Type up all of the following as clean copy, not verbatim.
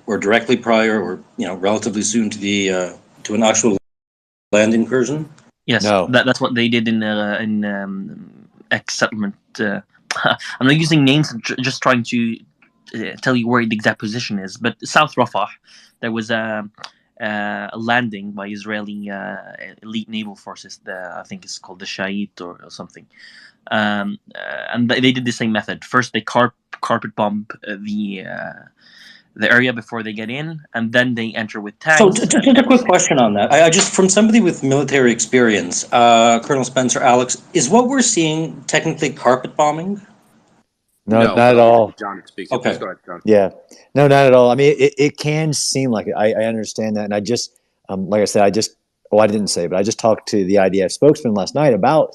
or directly prior or relatively soon to the to an actual land incursion? Yes, No. that's what they did in X settlement. I'm not using names. I'm just trying to tell you where the exact position is. But South Rafah, there was a landing by Israeli elite naval forces. I think it's called the Shahid or something. And they did the same method. First, they carpet bomb the area before they get in, and then they enter with tanks. So just a quick question on that. I just, from somebody with military experience, Colonel Spencer, Alex, is what we're seeing technically carpet bombing? No, not at all. John speaks. Okay. Please go ahead, John. Yeah, no, not at all. I mean, it can seem like it. I understand that, and I just, like I said, I didn't say, but I just talked to the IDF spokesman last night about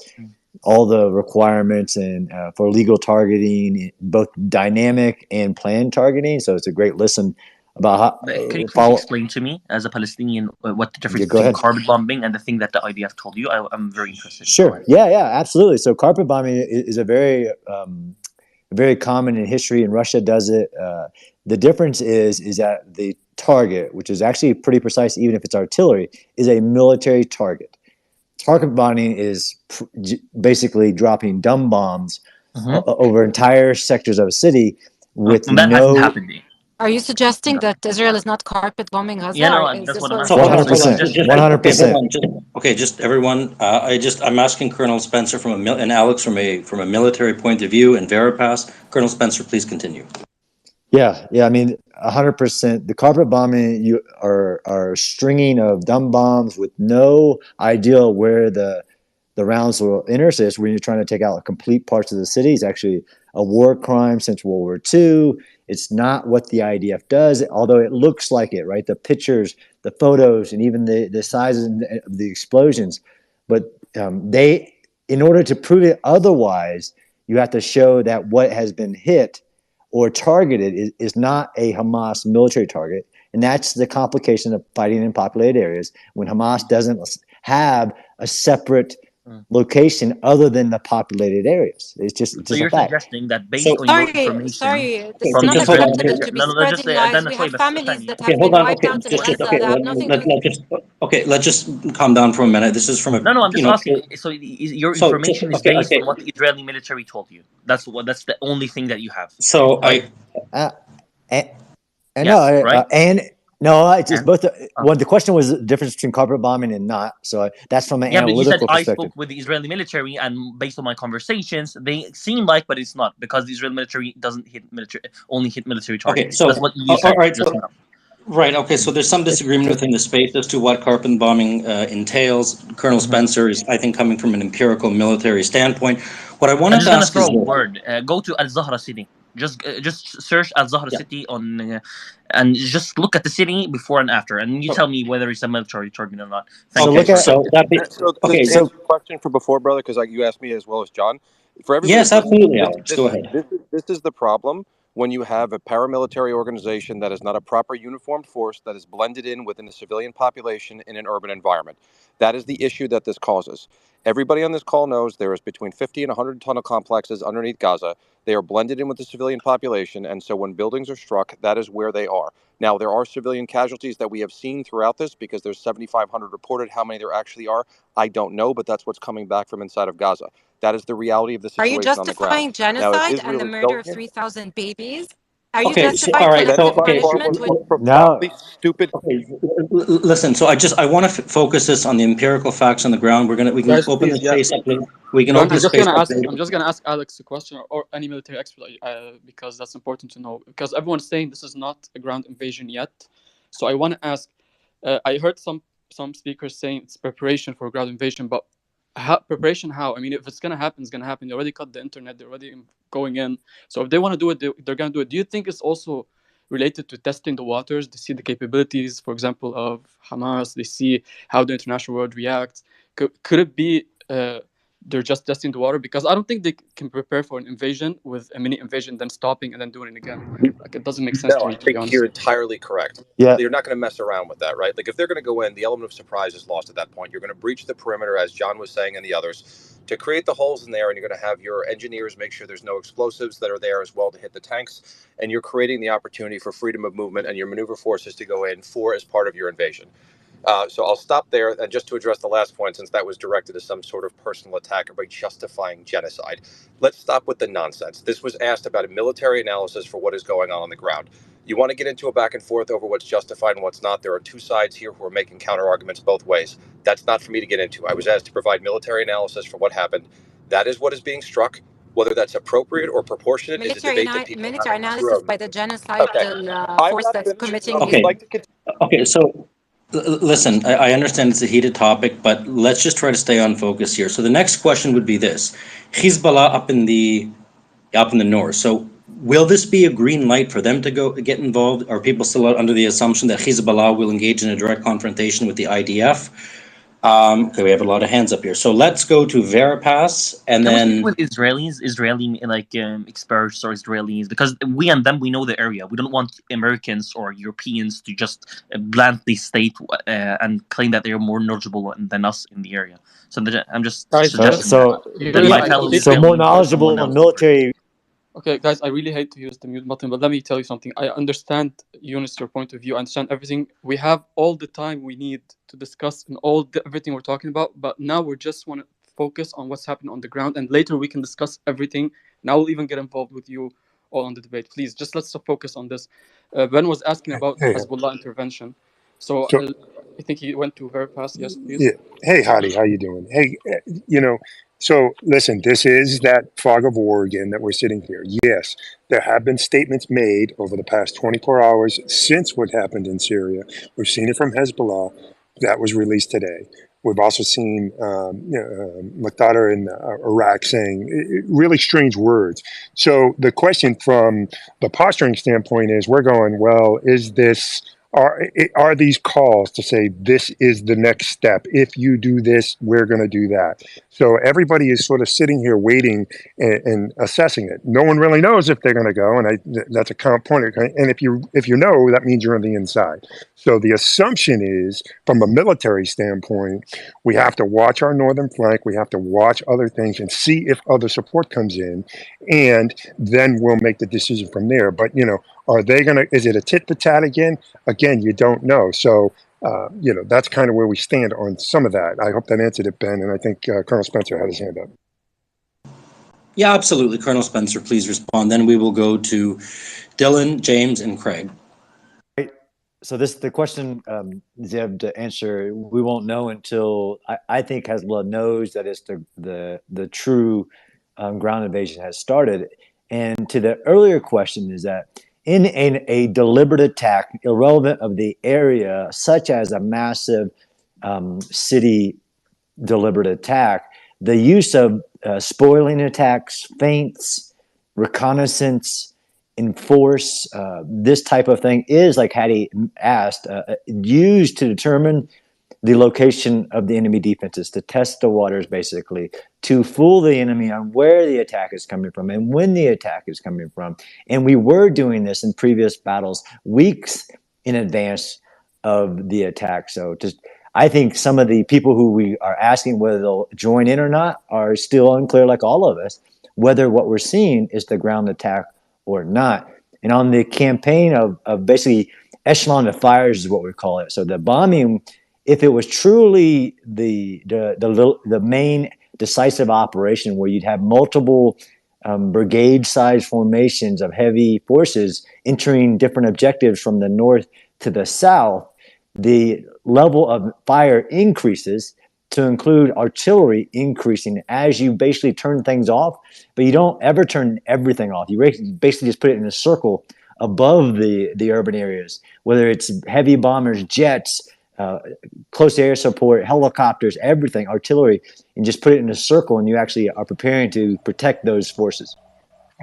all the requirements and for legal targeting, both dynamic and planned targeting. So it's a great listen about how. Can you please explain to me, as a Palestinian, what the difference between carpet bombing and the thing that the IDF told you? I'm very interested. Sure. Yeah, absolutely. So carpet bombing is a very common in history, and Russia does it. The difference is that the target, which is actually pretty precise, even if it's artillery, is a military target. Carpet bombing is basically dropping dumb bombs over entire sectors of a city with that hasn't happened yet. Are you suggesting that Israel is not carpet bombing Gaza? Yeah, no, that's what I'm asking. 100%. 100%. Okay, just everyone. I'm asking Colonel Spencer and Alex from a military point of view and Veripass. Colonel Spencer, please continue. Yeah. I mean, 100%. The carpet bombing are stringing of dumb bombs with no idea where the rounds will intersect. When you're trying to take out complete parts of the city, it's actually a war crime since World War II. It's not what the IDF does, although it looks like it, right? The pictures, the photos, and even the sizes of the explosions. But in order to prove it otherwise, you have to show that what has been hit or targeted is not a Hamas military target. And that's the complication of fighting in populated areas when Hamas doesn't have a separate location other than the populated areas. It's just so you're a fact. Suggesting that based on your information... Sorry, this is not acceptable to be spreading lies. We have families that have been wiped out in Gaza that have nothing to do. Let's just calm down for a minute. This is from a... No, I'm just asking. So your information is based on what the Israeli military told you. That's the only thing that you have. So it's both. The question was the difference between carpet bombing and not. So that's from an analytical but you said perspective. I spoke with the Israeli military, and based on my conversations, they seem like, but it's not, because the Israeli military doesn't only hit military targets. Okay, so that's what you said. Right. Okay. So there's some disagreement within the space as to what carpet bombing entails. Colonel Spencer is, I think, coming from an empirical military standpoint. What I wanted to ask is, throw a word. Go to Al Zahra city. Just search Al Zahra city on, and just look at the city before and after, and you tell me whether it's a military target or not. So question for before, brother, because you asked me as well as John. For everybody, yes, absolutely, Alex. Go ahead. This is the problem when you have a paramilitary organization that is not a proper uniformed force that is blended in within the civilian population in an urban environment. That is the issue that this causes. Everybody on this call knows there is between 50 and 100 tunnel complexes underneath Gaza. They are blended in with the civilian population, and so when buildings are struck, that is where they are. Now, there are civilian casualties that we have seen throughout this because there's 7,500 reported. How many there actually are, I don't know, but that's what's coming back from inside of Gaza. That is the reality of the situation on the ground. Are you justifying genocide and the murder of 3,000 babies? Are you justifying punishment with... No. Stupid. Okay. Listen, so I want to focus this on the empirical facts on the ground. We can open the space up. We can open the space up. I'm just going to ask Alex a question, or any military expert, because that's important to know. Because everyone's saying this is not a ground invasion yet. So I want to ask, I heard some speakers saying it's preparation for ground invasion, but preparation how? I mean, if it's going to happen, it's going to happen. They already cut the internet. They're already going in. So if they want to do it, they're going to do it. Do you think it's also related to testing the waters to see the capabilities, for example, of Hamas? They see how the international world reacts. Could it be they're just testing the water? Because I don't think they can prepare for an invasion with a mini invasion, then stopping and then doing it again. Like, it doesn't make sense to No, me, I to be think honest. you're entirely correct. Yeah. You're not going to mess around with that, right? Like if they're going to go in, the element of surprise is lost at that point. You're going to breach the perimeter, as John was saying, and the others, to create the holes in there, and you're going to have your engineers make sure there's no explosives that are there as well to hit the tanks, and you're creating the opportunity for freedom of movement and your maneuver forces to go in for as part of your invasion. So I'll stop there, and just to address the last point, since that was directed as some sort of personal attack or by justifying genocide, let's stop with the nonsense. This was asked about a military analysis for what is going on the ground. You want to get into a back and forth over what's justified and what's not. There are two sides here who are making counter arguments both ways. That's not for me to get into. I was asked to provide military analysis for what happened. That is what is being struck. Whether that's appropriate or proportionate is a debate that people Military have in this analysis room. by the genocide Okay, I'm force not that's finished. committing If these. you'd like to continue. Okay, so listen, I understand it's a heated topic, but let's just try to stay on focus here. So the next question would be this: Hezbollah up in the north. So will this be a green light for them to go get involved? Are people still under the assumption that Hezbollah will engage in a direct confrontation with the IDF? Okay, we have a lot of hands up here. So let's go to Veripass, and Can we then speak with Israeli experts or Israelis, because we and them, we know the area. We don't want Americans or Europeans to just bluntly state and claim that they are more knowledgeable than us in the area. So I'm just Guys, suggesting So that you might tell I- so Israeli more or knowledgeable someone else. military. Okay, guys, I really hate to use the mute button, but let me tell you something. I understand, Eunice, your point of view. I understand everything. We have all the time we need to discuss and everything we're talking about, but now we just want to focus on what's happening on the ground, and later we can discuss everything. Now we'll even get involved with you all on the debate. Please, just let's focus on this. Ben was asking about Hey, Hezbollah intervention. So so I think he went to very fast. Yes, please. yeah. Hey, Hadi, how you doing? Hey, so listen, this is that fog of war again that we're sitting here. Yes, there have been statements made over the past 24 hours since what happened in Syria. We've seen it from Hezbollah that was released today. We've also seen Muqtada in Iraq saying really strange words. So the question from the posturing standpoint is, we're going, well, is this are these calls to say this is the next step? If you do this, we're going to do that. So everybody is sort of sitting here waiting and assessing it. No one really knows if they're going to go, and that's a point. And if you know, that means you're on the inside. So the assumption is, from a military standpoint, we have to watch our northern flank. We have to watch other things and see if other support comes in, and then we'll make the decision from there. But are they going to? Is it a tit for tat again? Again, you don't know. So, that's kind of where we stand on some of that. I hope that answered it, Ben. And I think Colonel Spencer had his hand up. yeah, absolutely, Colonel Spencer, please respond. Then we will go to Dylan, James, and Craig. So the question, Zeb, to answer, we won't know until I think Hezbollah knows that it's the true ground invasion has started. And to the earlier question is that in a deliberate attack, irrelevant of the area, such as a massive city deliberate attack, the use of spoiling attacks, feints, reconnaissance, enforce, this type of thing is, like Hattie asked, used to determine the location of the enemy defenses, to test the waters, basically, to fool the enemy on where the attack is coming from and when the attack is coming from. And we were doing this in previous battles weeks in advance of the attack. So I think some of the people who we are asking whether they'll join in or not are still unclear, like all of us, whether what we're seeing is the ground attack or not. And on the campaign of basically echelon of fires is what we call it. So the bombing, if it was truly the main decisive operation where you'd have multiple brigade-sized formations of heavy forces entering different objectives from the north to the south, the level of fire increases to include artillery increasing as you basically turn things off, but you don't ever turn everything off. You basically just put it in a circle above the urban areas, whether it's heavy bombers, jets, close air support, helicopters, everything, artillery, and just put it in a circle, and you actually are preparing to protect those forces.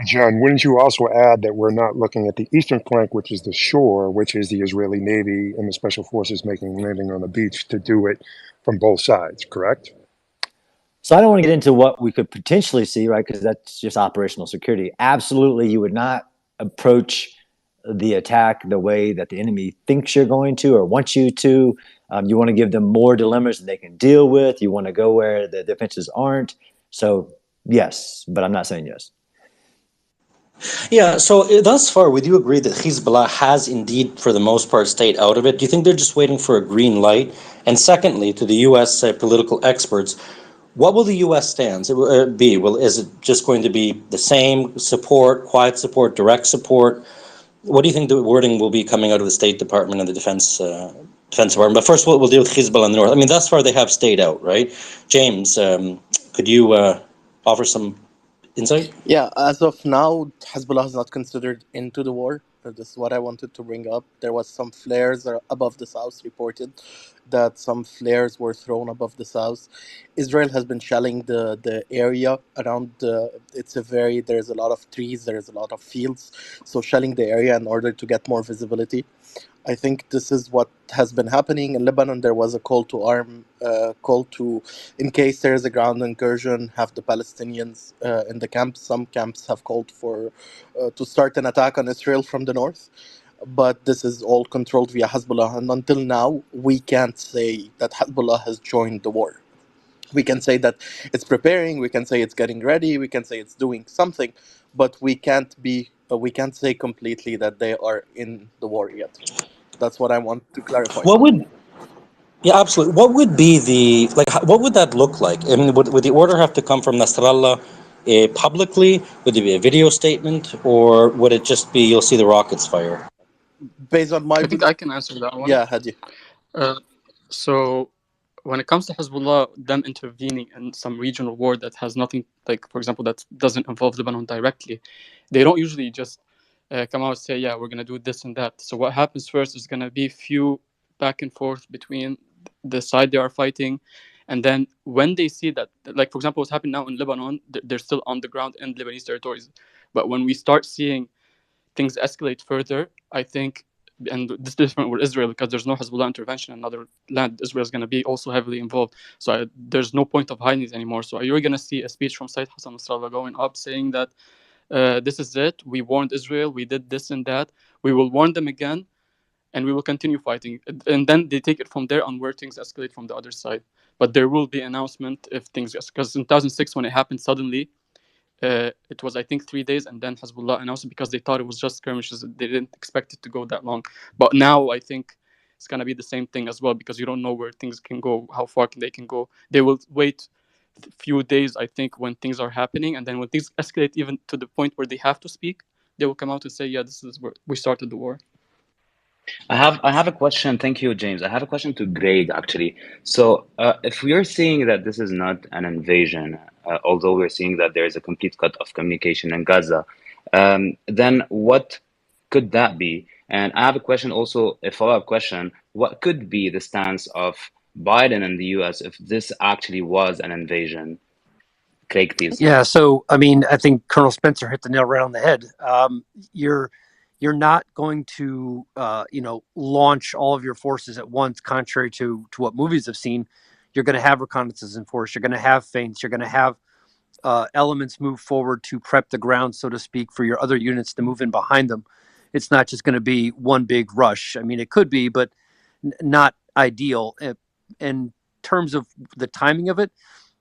John, wouldn't you also add that we're not looking at the eastern flank, which is the shore, which is the Israeli Navy and the Special Forces making landing on the beach to do it from both sides, correct? So I don't want to get into what we could potentially see, right? Because that's just operational security. Absolutely, you would not approach the attack the way that the enemy thinks you're going to or wants you to. You want to give them more dilemmas that they can deal with. You want to go where the defenses aren't. So yes, but I'm not saying yes. Yeah, so thus far, would you agree that Hezbollah has indeed, for the most part, stayed out of it? Do you think they're just waiting for a green light? And secondly, to the U.S. Political experts, what will the U.S. stance be? Is it just going to be the same support, quiet support, direct support? What do you think the wording will be coming out of the State Department and the Defense Department? But first, we'll deal with Hezbollah in the north. I mean, thus far, they have stayed out, right? James, could you offer some insight? Yeah, as of now, Hezbollah is not considered into the war. This is what I wanted to bring up. There was some flares above the south reported that some flares were thrown above the south. Israel has been shelling the area around there's a lot of trees, there's a lot of fields, so shelling the area in order to get more visibility. I think this is what has been happening in Lebanon. There was a call to arm, in case there is a ground incursion, have the Palestinians in the camps. Some camps have called for to start an attack on Israel from the north. But this is all controlled via Hezbollah. And until now, we can't say that Hezbollah has joined the war. We can say that it's preparing, we can say it's getting ready, we can say it's doing something, but we can't say completely that they are in the war yet. That's what I want to clarify. What would Yeah, absolutely. What would be what would that look like? I mean, would the order have to come from Nasrallah publicly? Would it be a video statement, or would it just be you'll see the rockets fire? Based on my I think I can answer that one. Yeah, Hadi. So when it comes to Hezbollah, them intervening in some regional war that has nothing, like, for example, that doesn't involve Lebanon directly, they don't usually just come out and say, yeah, we're going to do this and that. So what happens first is going to be few back and forth between the side they are fighting. And then when they see that, like, for example, what's happening now in Lebanon, they're still on the ground in Lebanese territories. But when we start seeing things escalate further, I think, and this is different with Israel because there's no Hezbollah intervention in another land. Israel is going to be also heavily involved. So there's no point of hiding it anymore. So you're going to see a speech from Sayyid Hassan Nasrallah going up saying that this is it. We warned Israel. We did this and that. We will warn them again, and we will continue fighting. And then they take it from there on where things escalate from the other side. But there will be announcement if things, because in 2006 when it happened suddenly, it was, I think, 3 days, and then Hezbollah announced it because they thought it was just skirmishes. They didn't expect it to go that long. But now I think it's going to be the same thing as well, because you don't know where things can go, how far they can go. They will wait a few days, I think, when things are happening, and then when things escalate even to the point where they have to speak, they will come out and say, yeah, this is where we started the war. I have a question. Thank you, James. I have a question to Greg, actually. So if we are seeing that this is not an invasion, although we're seeing that there is a complete cut of communication in Gaza, then what could that be? And I have a question also, a follow-up question. What could be the stance of Biden and the US if this actually was an invasion? Craig, please. Yeah, so I mean, I think Colonel Spencer hit the nail right on the head. You're not going to launch all of your forces at once, contrary to what movies have seen. You're going to have reconnaissance in force. You're going to have feints. You're going to have elements move forward to prep the ground, so to speak, for your other units to move in behind them. It's not just going to be one big rush. I mean, it could be, but not ideal. In terms of the timing of it,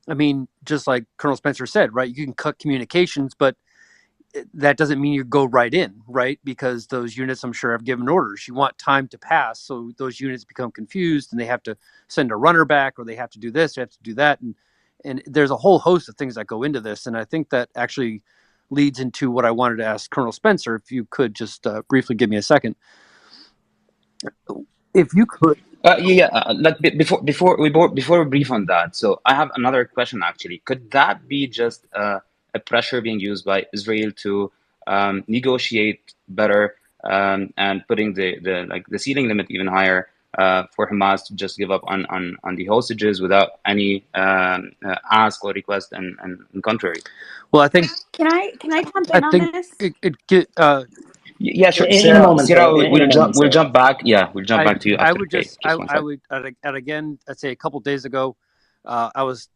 I mean, just like Colonel Spencer said, right? You can cut communications, but that doesn't mean you go right in, right? Because those units, I'm sure, have given orders. You want time to pass, so those units become confused, and they have to send a runner back, or they have to do this, they have to do that, and there's a whole host of things that go into this. And I think that actually leads into what I wanted to ask Colonel Spencer. If you could just briefly give me a second, if you could. Before we brief on that, so I have another question actually. Could that be just a pressure being used by Israel to negotiate better and putting the ceiling limit even higher for Hamas to just give up on the hostages without any ask or request and contrary? Well, I think. Can I jump in on this? Yeah, sure. In a moment, Sarah, Sarah. we'll jump back. Yeah, we'll jump back to you. I would again, I'd say a couple of days ago, I was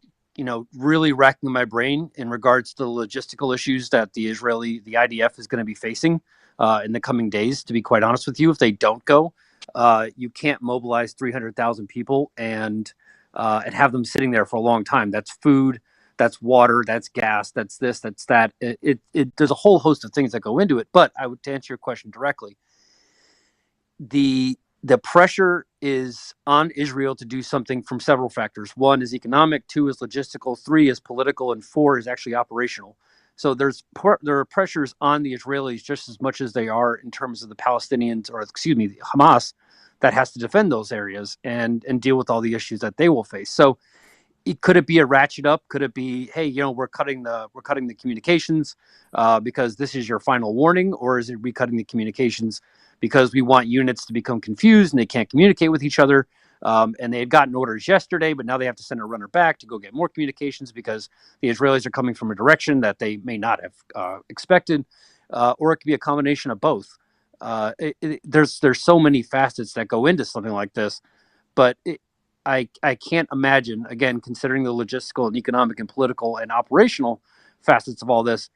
really racking my brain in regards to the logistical issues that the IDF is going to be facing in the coming days. To be quite honest with you, if they don't go, you can't mobilize 300,000 people and have them sitting there for a long time. That's food, that's water, that's gas, that's this, that's that. There's a whole host of things that go into it. But to answer your question directly, the pressure is on Israel to do something from several factors. One is economic, two is logistical, three is political, and four is actually operational. So there are pressures on the Israelis just as much as they are in terms of the Palestinians, or excuse me, Hamas, that has to defend those areas and deal with all the issues that they will face. So could it be a ratchet up? Could it be, hey, we're cutting the communications because this is your final warning, or is it we cutting the communications because we want units to become confused and they can't communicate with each other? And they had gotten orders yesterday, but now they have to send a runner back to go get more communications because the Israelis are coming from a direction that they may not have expected, or it could be a combination of both. There's so many facets that go into something like this, but I can't imagine, again, considering the logistical and economic and political and operational facets of all this,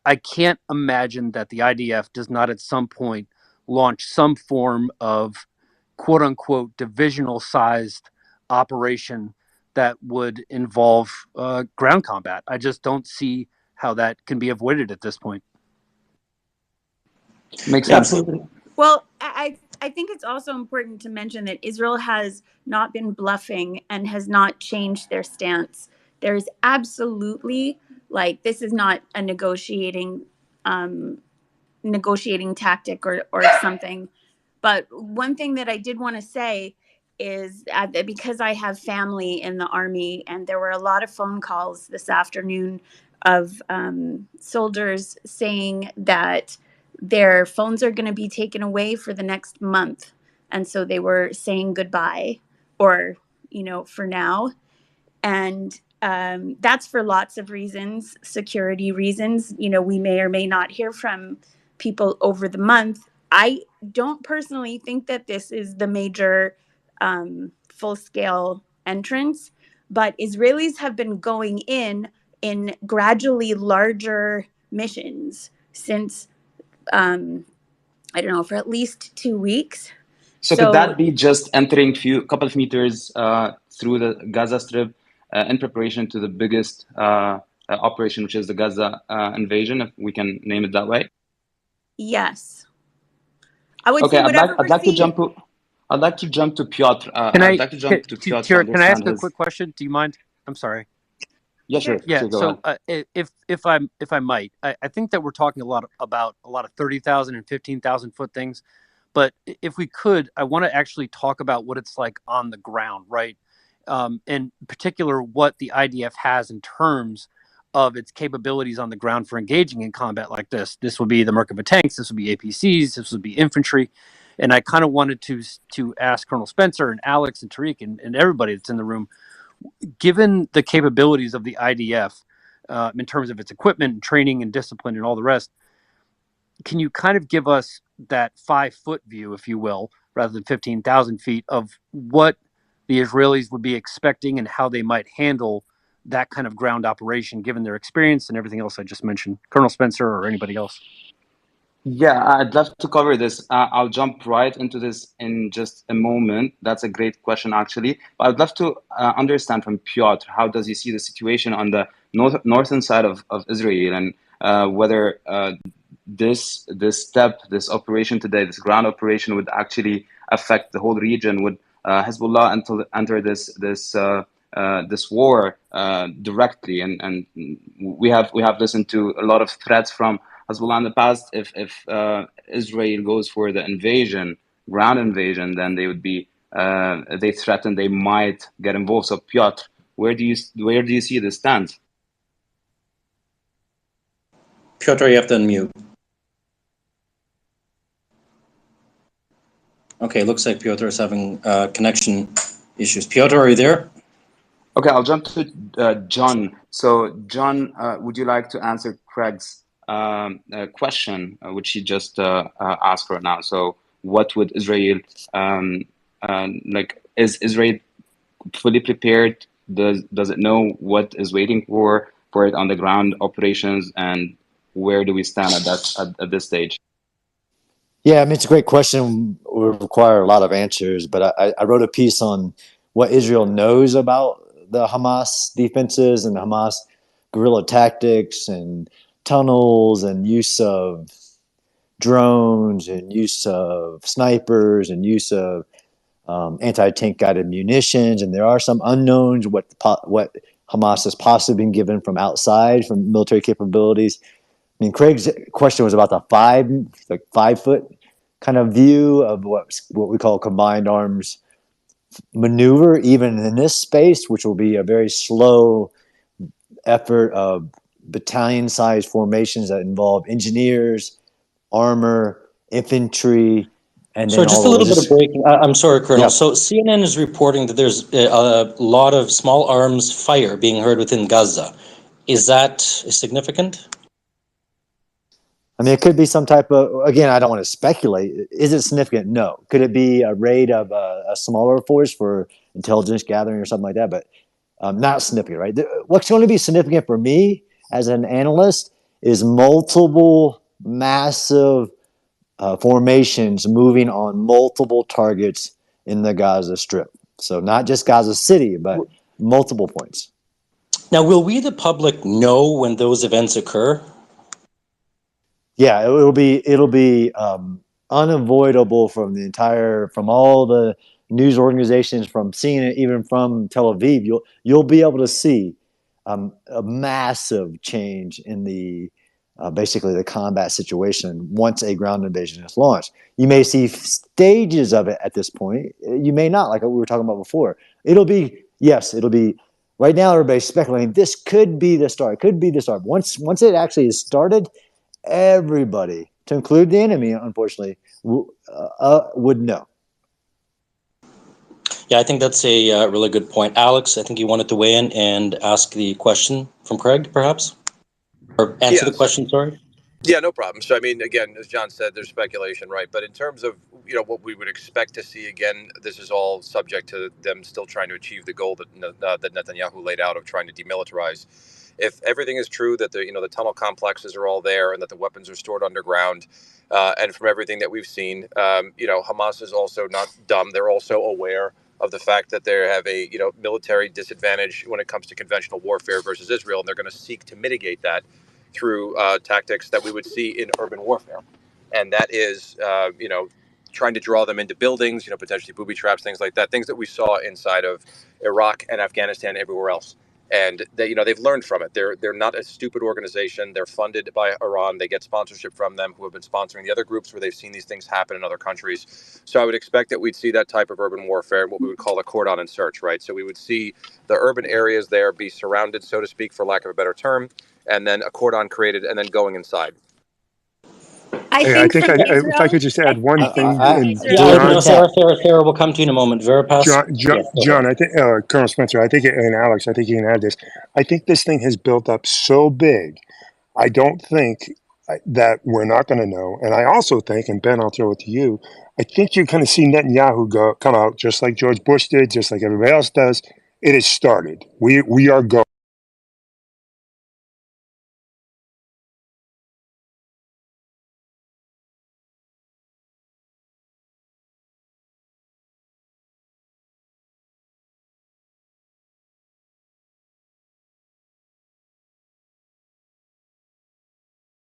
I can't imagine that the IDF does not at some point launch some form of quote unquote divisional sized operation that would involve ground combat. I just don't see how that can be avoided at this point. Makes sense. Absolutely. Well, I think it's also important to mention that Israel has not been bluffing and has not changed their stance. There's absolutely, this is not a negotiating tactic or something. But one thing that I did want to say is because I have family in the Army, and there were a lot of phone calls this afternoon of soldiers saying that their phones are going to be taken away for the next month. And so they were saying goodbye, or, for now. And that's for lots of reasons, security reasons. We may or may not hear from people over the month. I don't personally think that this is the major full-scale entrance, but Israelis have been going in gradually larger missions since I don't know, for at least 2 weeks. So could that be just entering couple of meters through the Gaza Strip in preparation to the biggest operation, which is the Gaza invasion, if we can name it that way? Yes. I would say whatever I'd like to jump to Piotr. Tira, can I ask a quick question? Do you mind? I'm sorry. Yeah, sure. Yeah. Sure, go ahead. If I might, I think that we're talking about a lot of 30,000 and 15,000 foot things, but if we could, I want to actually talk about what it's like on the ground, right? In particular, what the IDF has in terms of its capabilities on the ground for engaging in combat like this. This would be the Merkava tanks. This would be APCs. This would be infantry. And I kind of wanted to ask Colonel Spencer and Alex and Tariq and everybody that's in the room, given the capabilities of the IDF in terms of its equipment and training and discipline and all the rest, can you kind of give us that 5-foot view, if you will, rather than 15,000 feet, of what the Israelis would be expecting and how they might handle that kind of ground operation, given their experience and everything else I just mentioned? Colonel Spencer or anybody else? Yeah, I'd love to cover this. I'll jump right into this in just a moment. That's a great question, actually. But I'd love to understand from Piotr, how does he see the situation on the northern side of Israel, and whether this this operation today, this ground operation, would actually affect the whole region? Would Hezbollah enter this war directly? And we have listened to a lot of threats from Hezbollah in the past. If Israel goes for the ground invasion, then they would be they threaten they might get involved. So Piotr, where do you see this stand? Piotr, you have to unmute. Okay, looks like Piotr is having connection issues. Piotr, are you there? Okay, I'll jump to John. So John, would you like to answer Craig's question, which he just asked right now? So what would Israel, is Israel fully prepared Does it know what is waiting for it on the ground operations, and where do we stand at this stage? Yeah, I mean, it's a great question. It would require a lot of answers, but I wrote a piece on what Israel knows about the Hamas defenses and Hamas guerrilla tactics and tunnels and use of drones and use of snipers and use of anti-tank guided munitions. And there are some unknowns what Hamas has possibly been given from outside, from military capabilities. I mean, Craig's question was about the 5 foot kind of view of what we call combined arms maneuver, even in this space, which will be a very slow effort of battalion-sized formations that involve engineers, armor, infantry, and then So just a little bit of breaking. I'm sorry, Colonel. Yeah. So CNN is reporting that there's a lot of small arms fire being heard within Gaza. Is that significant? I mean, it could be some type of, again, I don't want to speculate. Is it significant? No. Could it be a raid of a smaller force for intelligence gathering or something like that? But not significant, right? What's going to be significant for me as an analyst is multiple massive formations moving on multiple targets in the Gaza Strip. So not just Gaza City, but multiple points. Now, will we, the public, know when those events occur? Yeah, it'll be unavoidable from all the news organizations, from seeing it even from Tel Aviv. You'll be able to see a massive change in the basically the combat situation once a ground invasion is launched. You may see stages of it at this point. You may not, like we were talking about before. It'll be right now. Everybody's speculating this could be the start. It could be the start. Once it actually is started, everybody, to include the enemy, unfortunately, would know. Yeah, I think that's a really good point. Alex, I think you wanted to weigh in and ask the question from Craig, perhaps? Or answer the question, sorry. Yeah, no problem. So, I mean, again, as John said, there's speculation, right? But in terms of, what we would expect to see, again, this is all subject to them still trying to achieve the goal that Netanyahu laid out of trying to demilitarize. If everything is true, that the tunnel complexes are all there and that the weapons are stored underground, and from everything that we've seen, Hamas is also not dumb. They're also aware of the fact that they have a military disadvantage when it comes to conventional warfare versus Israel, and they're going to seek to mitigate that through tactics that we would see in urban warfare. And that is, trying to draw them into buildings, potentially booby traps, things like that, things that we saw inside of Iraq and Afghanistan, everywhere else. And they've learned from it. They're not a stupid organization. They're funded by Iran. They get sponsorship from them, who have been sponsoring the other groups where they've seen these things happen in other countries. So I would expect that we'd see that type of urban warfare, what we would call a cordon and search, right? So we would see the urban areas there be surrounded, so to speak, for lack of a better term, and then a cordon created, and then going inside. I think if I could just add one thing. Sarah, we'll come to you in a moment. John, I think Colonel Spencer, and Alex, I think you can add this. I think this thing has built up so big. I don't think that we're not going to know. And I also think, and Ben, I'll throw it to you, I think you're going to see Netanyahu come out just like George Bush did, just like everybody else does. It has started. We are going.